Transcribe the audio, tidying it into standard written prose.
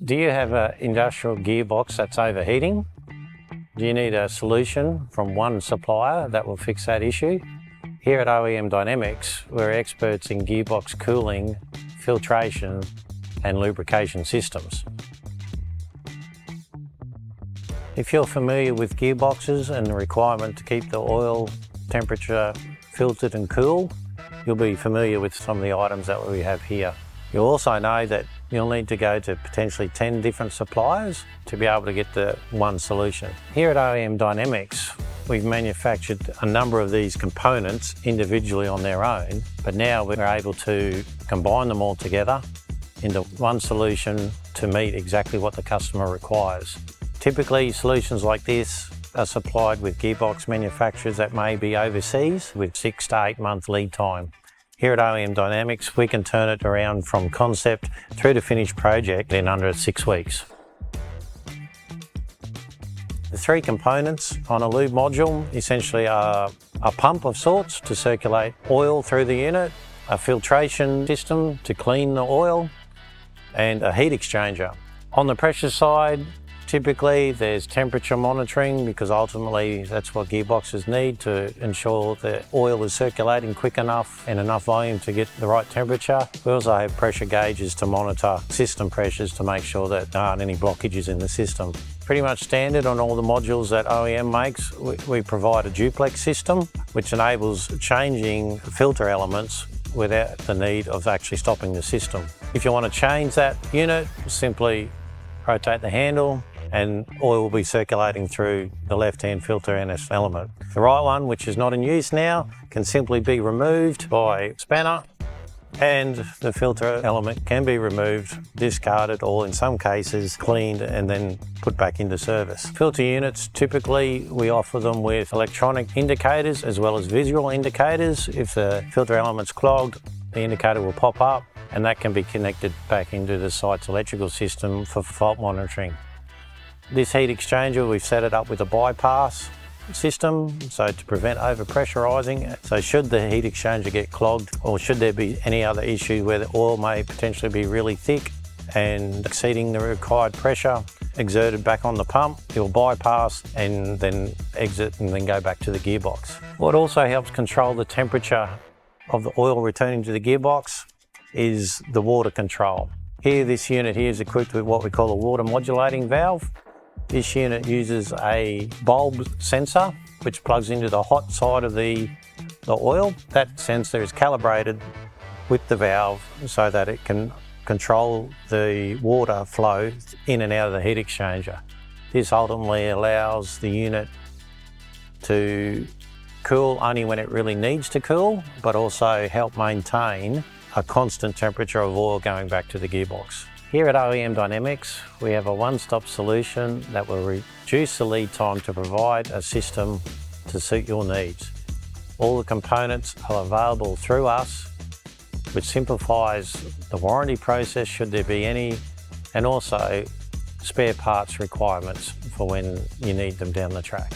Do you have an industrial gearbox that's overheating? Do you need a solution from one supplier that will fix that issue? Here at OEM Dynamics, we're experts in gearbox cooling, filtration and lubrication systems. If you're familiar with gearboxes and the requirement to keep the oil temperature filtered and cool, you'll be familiar with some of the items that we have here. You'll also know that you'll need to go to potentially 10 different suppliers to be able to get the one solution. Here at OEM Dynamics, we've manufactured a number of these components individually on their own, but now we're able to combine them all together into one solution to meet exactly what the customer requires. Typically, solutions like this are supplied with gearbox manufacturers that may be overseas with 6 to 8 month lead time. Here at OEM Dynamics, we can turn it around from concept through to finished project in under 6 weeks. The 3 components on a lube module essentially are a pump of sorts to circulate oil through the unit, a filtration system to clean the oil, and a heat exchanger. On the pressure side, typically there's temperature monitoring because ultimately that's what gearboxes need to ensure the oil is circulating quick enough and enough volume to get the right temperature. We also have pressure gauges to monitor system pressures to make sure that there aren't any blockages in the system. Pretty much standard on all the modules that OEM makes, we provide a Duplex system which enables changing filter elements without the need of actually stopping the system. If you want to change that unit, simply rotate the handle and oil will be circulating through the left-hand filter element. The right one, which is not in use now, can simply be removed by a spanner, and the filter element can be removed, discarded, or in some cases cleaned and then put back into service. Filter units, typically we offer them with electronic indicators as well as visual indicators. If the filter element's clogged, the indicator will pop up and that can be connected back into the site's electrical system for fault monitoring. This heat exchanger, we've set it up with a bypass system, so to prevent overpressurizing. So should the heat exchanger get clogged or should there be any other issue where the oil may potentially be really thick and exceeding the required pressure exerted back on the pump, it will bypass and then exit and then go back to the gearbox. What also helps control the temperature of the oil returning to the gearbox is the water control. Here, this unit here is equipped with what we call a water-modulating valve. This unit uses a bulb sensor which plugs into the hot side of the oil. That sensor is calibrated with the valve so that it can control the water flow in and out of the heat exchanger. This ultimately allows the unit to cool only when it really needs to cool, but also help maintain a constant temperature of oil going back to the gearbox. Here at OEM Dynamics, we have a one-stop solution that will reduce the lead time to provide a system to suit your needs. All the components are available through us, which simplifies the warranty process should there be any, and also spare parts requirements for when you need them down the track.